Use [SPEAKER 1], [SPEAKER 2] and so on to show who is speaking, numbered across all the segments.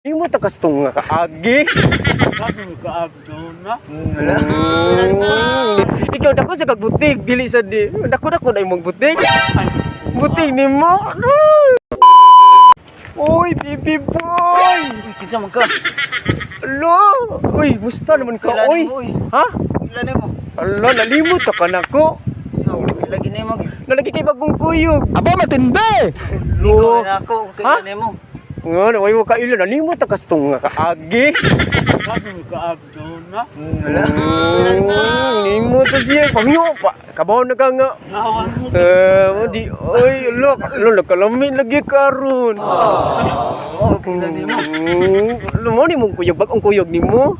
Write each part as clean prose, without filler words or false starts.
[SPEAKER 1] Imo ta kastong nga kaagi.
[SPEAKER 2] Kadong kaagdo na.
[SPEAKER 1] Ikaw dako sa kagbutig dili sa di. Dako na imong butig. Butig nimo. Oy, baby boy.
[SPEAKER 2] Kinsa man ka?
[SPEAKER 1] Alo. Uy, musta naman ka oy? Ha?
[SPEAKER 2] Ilan mo?
[SPEAKER 1] Alo, nalimot ka nako.
[SPEAKER 2] Lagi ni mo.
[SPEAKER 1] Nalagi kay bagong kuyog.
[SPEAKER 3] Aba matindi.
[SPEAKER 1] Lo.
[SPEAKER 2] Ako
[SPEAKER 1] Ha?
[SPEAKER 2] kailan mo?
[SPEAKER 1] Nga, way mo ka ilo nalimot ta kastong nga kaagi.
[SPEAKER 2] Kadong kaagdo na.
[SPEAKER 1] Nimot ta siya pamyo pa. Kabaw na ka nga.
[SPEAKER 2] Nawan mo.
[SPEAKER 1] Di oy, lo kalami lagi karon.
[SPEAKER 2] Oh, kailan mo?
[SPEAKER 1] Mo ni mong kuyog bagong kuyog nimo.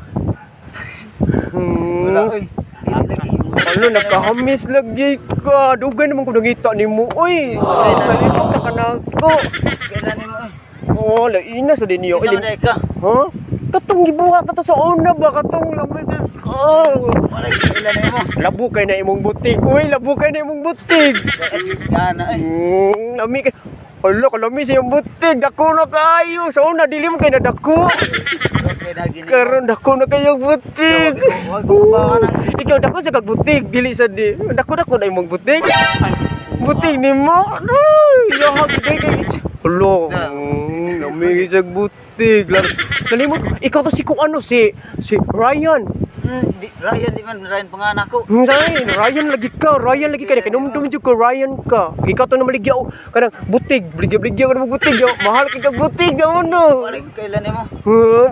[SPEAKER 2] Wala oy. Dili lagi.
[SPEAKER 1] Ano nakahamis lagi ka. Dugay naman ko nangita nimo. Oy, nalimot ta ka nako.
[SPEAKER 2] Kailan mo oy?
[SPEAKER 1] Oh, laina sa dinyo.
[SPEAKER 2] Kinsa man ka?
[SPEAKER 1] Ha? Katong gibuhat na to sa una ba? Katong lamig. Oh.
[SPEAKER 2] Wala kailan mo?
[SPEAKER 1] Labu kay na imong butig. Uy, labu kay na imong butig.
[SPEAKER 2] Gana ay.
[SPEAKER 1] Lami kay. Hala, kalami sa iyong butig. Dako na kayo. Sa una, dili mo kay na dako.
[SPEAKER 2] Okay na gini.
[SPEAKER 1] Karon dako na kayong butig.
[SPEAKER 2] Wag mo ba na.
[SPEAKER 1] Ikaw dako sa kagbutig. Dili sa di. Dako na imong butig. Butig ni mo. Ay, yahag day kay. Hala. Lami sa butig. Nalimot ko. Ikaw to si kung ano, si Ryan.
[SPEAKER 2] Ryan di man Ryan panganak ko.
[SPEAKER 1] Ryan lagi ka. Ryan lagi ka. Kinumdum dyan ka. Ryan ka. Ikaw to na maligyaw. Kanang butig. Bligya-bligya ka na butig. Mahal ka kag butig. Ano?
[SPEAKER 2] Wala kailan mo?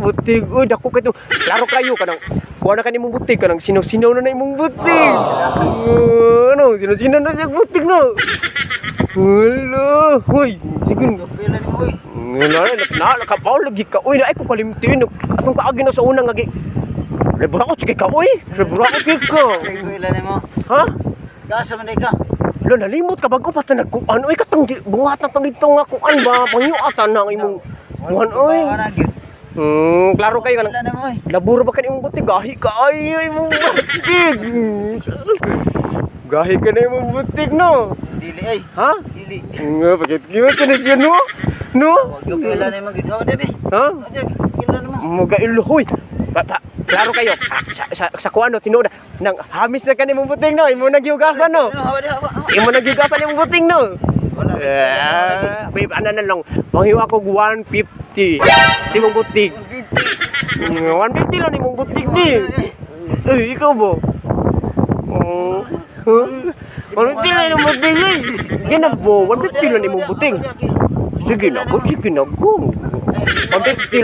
[SPEAKER 1] Butig. Uy, dako ka ito. Klaro kayo. Kanang kuha na ka nimong butig. Kanang sinaw-sinaw na na imong butig. Ano? Sinaw-sinaw na siya butig no. Hala. Uy. Sige.
[SPEAKER 2] Kailan mo oy?
[SPEAKER 1] Nakapaw lagi ka. Uy, naay ko kalimtin. Atong kaagi na sa unang agi. Lebura ko sige ka, uy. Lebura ko sige ka.
[SPEAKER 2] Kailan mo?
[SPEAKER 1] Ha?
[SPEAKER 2] Gasa man ka?
[SPEAKER 1] Lo, nalimot ka bago pa sa nagkuan. Uy, katong buhat na itong dito nga kuan ba? Pangyuatan na ang imong buhan, uy. Klaro kayo ka.
[SPEAKER 2] Kailan mo oy?
[SPEAKER 1] Labura ba ka na imong butig? Gahi ka, ay imong butig. Gahi ka na imong butig, no?
[SPEAKER 2] Dili ay.
[SPEAKER 1] Ha?
[SPEAKER 2] Dili.
[SPEAKER 1] Nga, bakit kiwat ka na siya, no? No?
[SPEAKER 2] Kailan mo gid? Oh, Debi.
[SPEAKER 1] Ha?
[SPEAKER 2] Kailan mo?
[SPEAKER 1] Mga iluhoy. Klaro kayo. Sa kuano tinuod nang hamis na kanimong buting no. Imo nagyugasan no. Imo nagyugasan imong buting no.
[SPEAKER 2] Wala.
[SPEAKER 1] Babe, ano na lang. Manghiwa ko 150. Si mong butig. 150 lang imong butig ni. Ikaw bo. Ano lang imong butig eh. Ginabo, 150 lang imong buting. Sige na ko. 150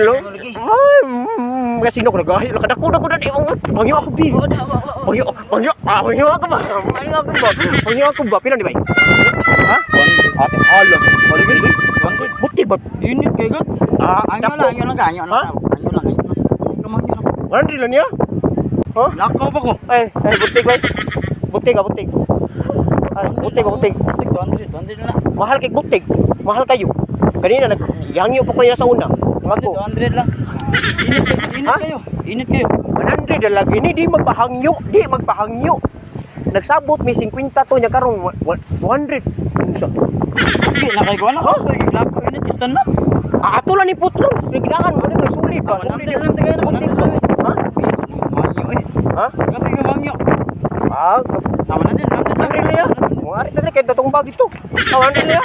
[SPEAKER 1] lang. Kasi no ko nagahi lang kadako na di mo pangyo ako bi. Pangyo ako ba? Pangyo ako ba? Pila ni bay? Ha? Ate halos. Buti ba?
[SPEAKER 2] Unit kay gud. Anyo lang ganyo na. Anyo lang. Naman yun.
[SPEAKER 1] Wala rin lang niya? Ha?
[SPEAKER 2] Lakaw pa ko.
[SPEAKER 1] Ay, butig bay. Butig. Ay, butig.
[SPEAKER 2] 200 na.
[SPEAKER 1] Mahal kay butig. Mahal kayo. Kanina nagyangyo pa ko niya sa una. Ako.
[SPEAKER 2] 200 lang. Init kayo.
[SPEAKER 1] 100 na lagi ni di magpahangyo. Nagsabot may 50 to nya karon 100.
[SPEAKER 2] Di na kay ko na. Oh, lakaw init istan na.
[SPEAKER 1] Ato lang ni putlong. Nagdaan mo na sulit ba?
[SPEAKER 2] Sulit lang tagay na butik.
[SPEAKER 1] Ha?
[SPEAKER 2] Mangyo eh.
[SPEAKER 1] Ha?
[SPEAKER 2] Gabi ka mangyo.
[SPEAKER 1] Ah,
[SPEAKER 2] Tama na din.
[SPEAKER 1] Andil niya. Mo ari tadi kay datong bag ito. Awan din niya.